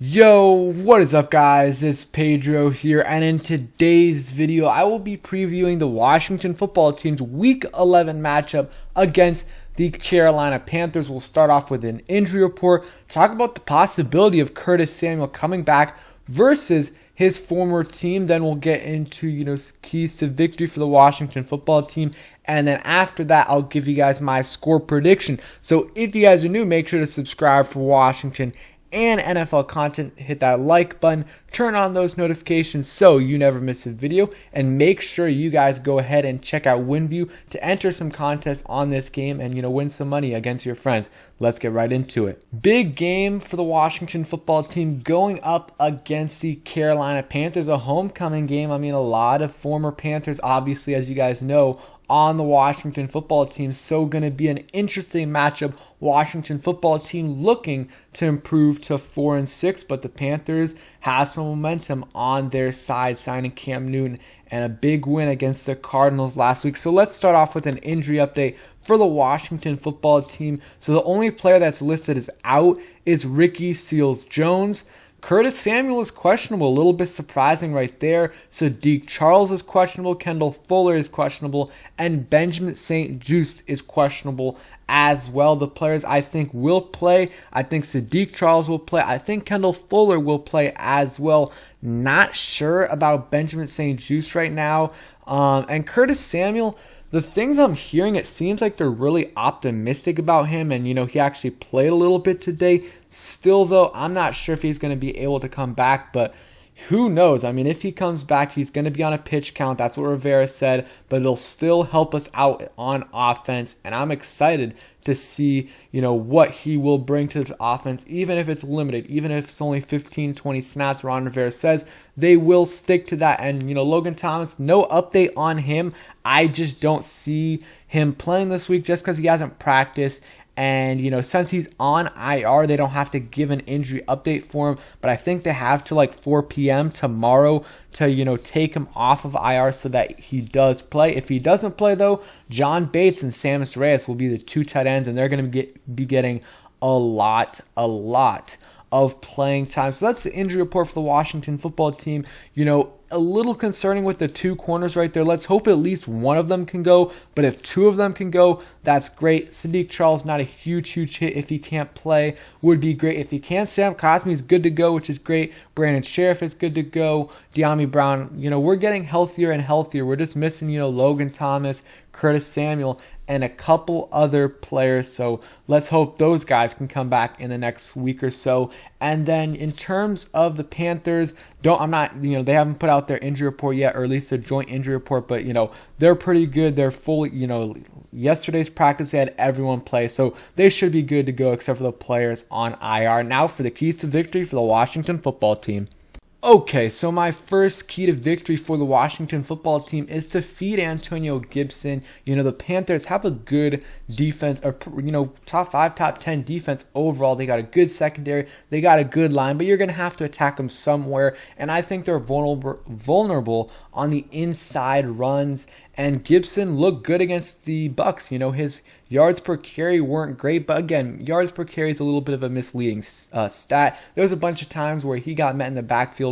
Yo, what is up guys? It's Pedro here, and in today's video I will be previewing the Washington football team's Week 11 matchup against the Carolina Panthers. We'll start off with an injury report, talk about the possibility of Curtis Samuel coming back versus his former team. Then we'll get into, keys to victory for the Washington football team. And then after that, I'll give you guys my score prediction. So if you guys are new, make sure to subscribe for Washington and NFL content. Hit that like button, turn on those notifications so you never miss a video, and make sure you guys go ahead and check out WinView to enter some contests on this game and win some money against your friends. Let's get right into it. Big game for the Washington football team going up against the Carolina Panthers, a homecoming game. A lot of former Panthers, obviously, as you guys know, on the Washington football team. So going to be an interesting matchup. Washington football team looking to improve to 4-6, but the Panthers have some momentum on their side, signing Cam Newton and a big win against the Cardinals last week. So let's start off with an injury update for the Washington football team. So the only player that's listed as out is Ricky Seals-Jones. Curtis Samuel is questionable, a little bit surprising right there. Sadiq Charles is questionable, Kendall Fuller is questionable, and Benjamin St-Juste is questionable as well. The players I think will play. I think Sadiq Charles will play. I think Kendall Fuller will play as well. Not sure about Benjamin St-Juste right now. And Curtis Samuel, the things I'm hearing, it seems like they're really optimistic about him, and he actually played a little bit today. Still though, I'm not sure if he's going to be able to come back, but who knows? If he comes back, he's going to be on a pitch count. That's what Rivera said, but it'll still help us out on offense, and I'm excited to see, what he will bring to this offense, even if it's limited, even if it's only 15, 20 snaps. Ron Rivera says they will stick to that. And, Logan Thomas, no update on him. I just don't see him playing this week just because he hasn't practiced. And, since he's on IR, they don't have to give an injury update for him. But I think they have to 4 p.m. tomorrow to, take him off of IR so that he does play. If he doesn't play, though, John Bates and Sammis Reyes will be the two tight ends, and they're going to be getting a lot of playing time. So that's the injury report for the Washington football team. A little concerning with the two corners right there. Let's hope at least one of them can go, but if two of them can go, that's great. Sadiq Charles, not a huge hit if he can't play. Would be great if he can. Sam Cosmi is good to go, which is great. Brandon Sheriff is good to go. De'Ami Brown, we're getting healthier and healthier. We're just missing, Logan Thomas, Curtis Samuel, and a couple other players. So let's hope those guys can come back in the next week or so. And then in terms of the Panthers, they haven't put out their injury report yet, or at least their joint injury report, but they're pretty good. They're fully, yesterday's practice they had everyone play, so they should be good to go except for the players on IR. Now for the keys to victory for the Washington football team. Okay, so my first key to victory for the Washington football team is to feed Antonio Gibson. The Panthers have a good defense, or top 5, top 10 defense overall. They got a good secondary, they got a good line, but you're going to have to attack them somewhere, and I think they're vulnerable on the inside runs. And Gibson looked good against the Bucks. His yards per carry weren't great, but again, yards per carry is a little bit of a misleading stat. There was a bunch of times where he got met in the backfield,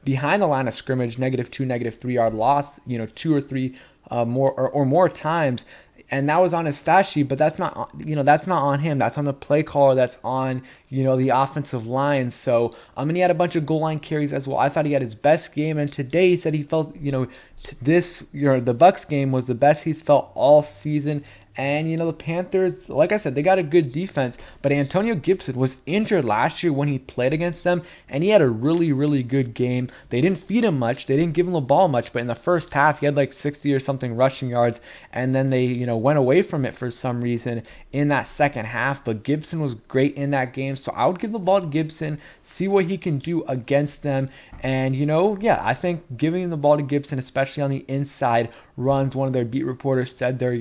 behind the line of scrimmage, -2, -3 yard loss, 2 or 3 more times. And that was on his stat sheet, but that's not on him. That's on the play caller. That's on, the offensive line. So, and he had a bunch of goal line carries as well. I thought he had his best game, and today he said he felt, the Bucks game was the best he's felt all season. And, the Panthers, like I said, they got a good defense, but Antonio Gibson was injured last year when he played against them, and he had a really good game. They didn't feed him much. They didn't give him the ball much, but in the first half, he had 60 or something rushing yards, and then they, went away from it for some reason in that second half, but Gibson was great in that game, so I would give the ball to Gibson, see what he can do against them, and, I think giving the ball to Gibson, especially on the inside runs, one of their beat reporters said they're,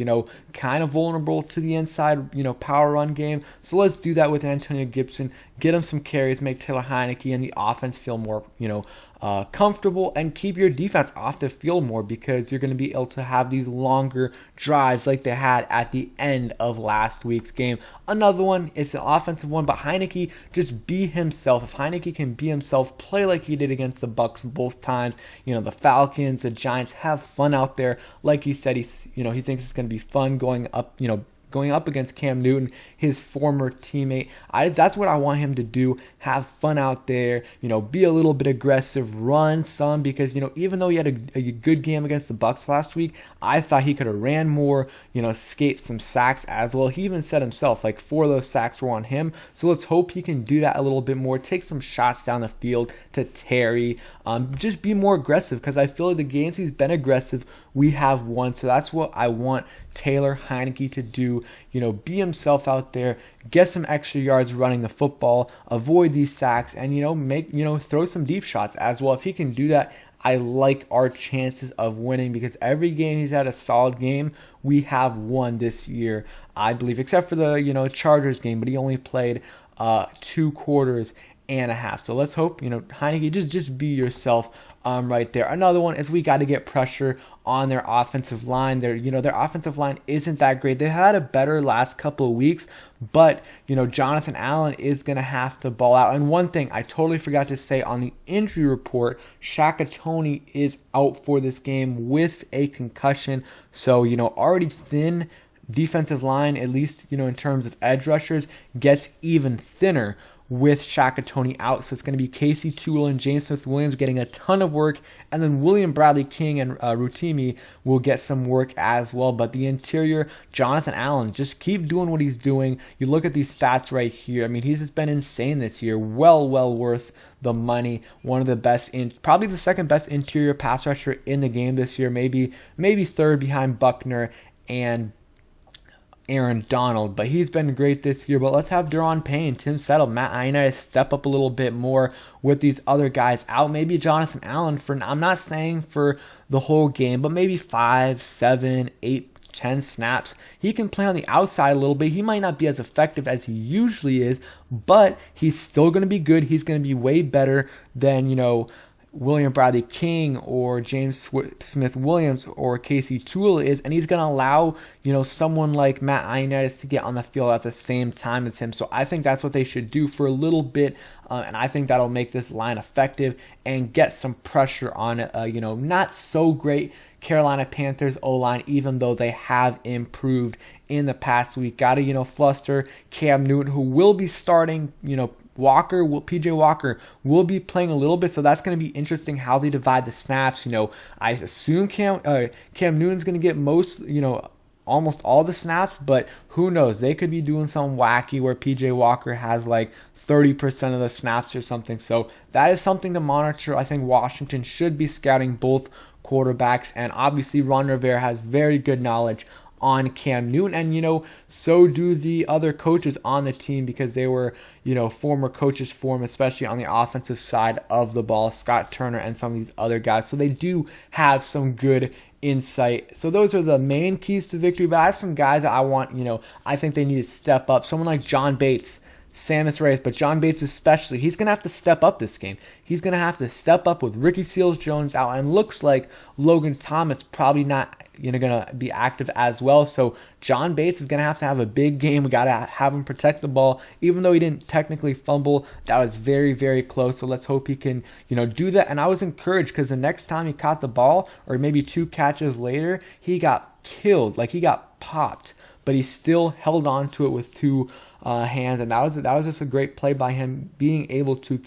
kind of vulnerable to the inside, power run game. So let's do that with Antonio Gibson. Get him some carries, make Taylor Heineke and the offense feel more, comfortable and keep your defense off the field more, because you're going to be able to have these longer drives like they had at the end of last week's game. Another one, it's an offensive one, but Heineke, just be himself. If Heineke can be himself, play like he did against the Bucks both times, the Falcons, the Giants, have fun out there. Like he said, he thinks it's going to be fun going up against Cam Newton, his former teammate. That's what I want him to do. Have fun out there, be a little bit aggressive, run some, because, even though he had a good game against the Bucks last week, I thought he could have ran more, escaped some sacks as well. He even said himself, like 4 of those sacks were on him. So let's hope he can do that a little bit more, take some shots down the field to Terry, just be more aggressive, because I feel like the games he's been aggressive, we have won. So that's what I want Taylor Heineke to do, be himself out there, get some extra yards running the football, avoid these sacks, and throw some deep shots as well. If he can do that, I like our chances of winning, because every game he's had a solid game, we have won this year, I believe, except for the Chargers game, but he only played 2 quarters and a half. So let's hope, Heineke, just be yourself right there. Another one is we got to get pressure on their offensive line. Their offensive line isn't that great. They had a better last couple of weeks, but Jonathan Allen is going to have to ball out. And one thing I totally forgot to say on the injury report, Shaka Toney is out for this game with a concussion. So, already thin defensive line, at least, in terms of edge rushers, gets even thinner with Shaka Toney out. So it's going to be Casey Tootle and James Smith-Williams getting a ton of work, and then William Bradley King and Rutimi will get some work as well. But the interior, Jonathan Allen, just keep doing what he's doing. You look at these stats right here. I mean, he's just been insane this year. Well worth the money. One of the best, probably the second best interior pass rusher in the game this year. Maybe third behind Buckner and Aaron Donald, but he's been great this year. But let's have Daron Payne, Tim Settle, Matt Ioannidis step up a little bit more with these other guys out. Maybe Jonathan Allen I'm not saying for the whole game, but maybe 5, 7, 8, 10 snaps. He can play on the outside a little bit. He might not be as effective as he usually is, but he's still going to be good. He's going to be way better than, William Bradley King or James Smith-Williams or Casey Tootle is, and he's going to allow, someone like Matt Ioannidis to get on the field at the same time as him. So I think that's what they should do for a little bit, and I think that'll make this line effective and get some pressure on it. Not so great Carolina Panthers O-line, even though they have improved in the past week. Got to, fluster Cam Newton, who will be starting, PJ Walker will be playing a little bit, so that's going to be interesting how they divide the snaps. I assume Cam Newton's going to get almost all the snaps, but who knows? They could be doing something wacky where PJ Walker has like 30% of the snaps or something. So that is something to monitor. I think Washington should be scouting both quarterbacks, and obviously Ron Rivera has very good knowledge on Cam Newton, and so do the other coaches on the team, because they were former coaches for him, especially on the offensive side of the ball, Scott Turner and some of these other guys. So they do have some good insight. So those are the main keys to victory, but I have some guys that I want, I think they need to step up. Someone like John Bates, Sammis Reyes, but John Bates especially, he's going to have to step up this game. He's going to have to step up with Ricky Seals-Jones out, and looks like Logan Thomas probably not going to be active as well. So John Bates is going to have a big game. We got to have him protect the ball. Even though he didn't technically fumble, that was very, very close. So let's hope he can, do that. And I was encouraged, because the next time he caught the ball, or maybe 2 catches later, he got killed. Like, he got popped, but he still held on to it with 2 hands. And that was just a great play by him, being able to,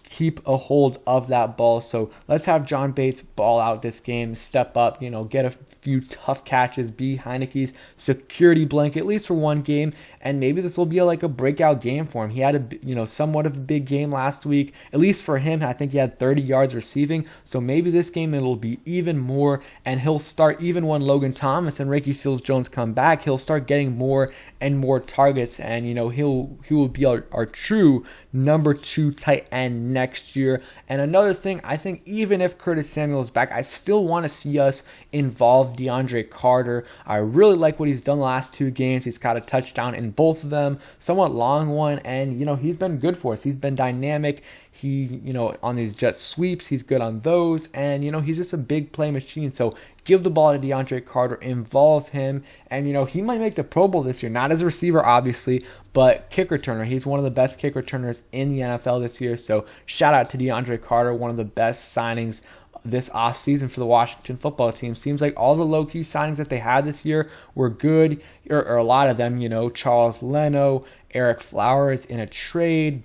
keep a hold of that ball. So let's have John Bates ball out this game, step up, get a few tough catches, be Heineke's security blanket, at least for one game, and maybe this will be like a breakout game for him. He had somewhat of a big game last week, at least for him. I think he had 30 yards receiving, so maybe this game it'll be even more, and he'll start, even when Logan Thomas and Ricky Seals-Jones come back, he'll start getting more and more targets, and he will be our true number 2 tight end next year. And another thing, I think even if Curtis Samuel is back, I still want to see us involve DeAndre Carter. I really like what he's done the last 2 games. He's got a touchdown in in both of them, somewhat long one, and he's been good for us. He's been dynamic. He, on these jet sweeps, he's good on those, and he's just a big play machine. So give the ball to DeAndre Carter, involve him, and he might make the Pro Bowl this year, not as a receiver obviously, but kick returner. He's one of the best kick returners in the NFL this year. So shout out to DeAndre Carter, one of the best signings this offseason for the Washington football team. Seems like all the low-key signings that they had this year were good, or a lot of them, Charles Leno, Eric Flowers in a trade,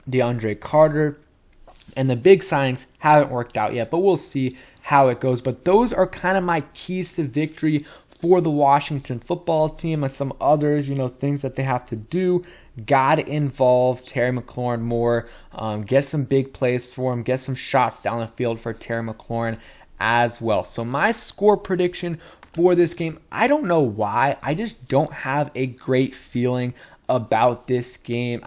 DeAndre Carter, and the big signings haven't worked out yet, but we'll see how it goes. But those are kind of my keys to victory for the Washington football team, and some others, things that they have to do. Got to involve Terry McLaurin more, get some big plays for him, get some shots down the field for Terry McLaurin as well. So my score prediction for this game, I don't know why, I just don't have a great feeling about this game.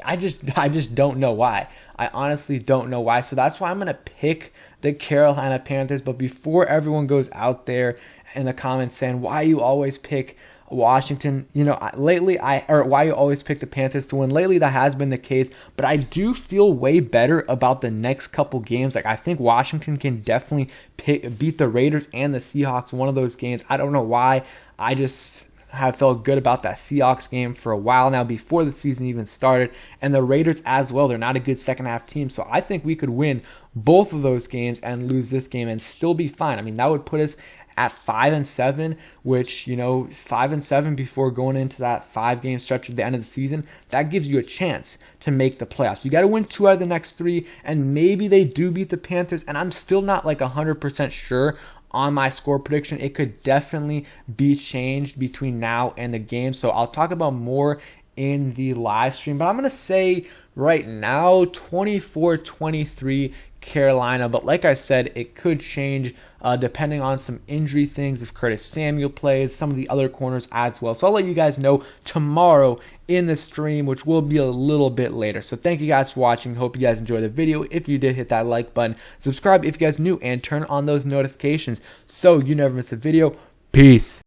I just don't know why. I honestly don't know why. So that's why I'm going to pick the Carolina Panthers. But before everyone goes out there in the comments saying why you always pick Washington, why you always pick the Panthers to win. Lately, that has been the case, but I do feel way better about the next couple games. I think Washington can definitely beat the Raiders and the Seahawks one of those games. I don't know why. I just have felt good about that Seahawks game for a while now, before the season even started, and the Raiders as well. They're not a good second half team, so I think we could win both of those games and lose this game and still be fine. I mean, that would put us at 5-7, which 5-7 before going into that 5-game stretch at the end of the season, that gives you a chance to make the playoffs. You got to win 2 out of the next 3, and maybe they do beat the Panthers, and I'm still not 100% sure on my score prediction. It could definitely be changed between now and the game, so I'll talk about more in the live stream, but I'm going to say right now 24-23 Carolina, but like I said, it could change depending on some injury things, if Curtis Samuel plays, some of the other corners as well. So I'll let you guys know tomorrow in the stream, which will be a little bit later. So thank you guys for watching. Hope you guys enjoyed the video. If you did, hit that like button, subscribe if you guys new, and turn on those notifications so you never miss a video. Peace.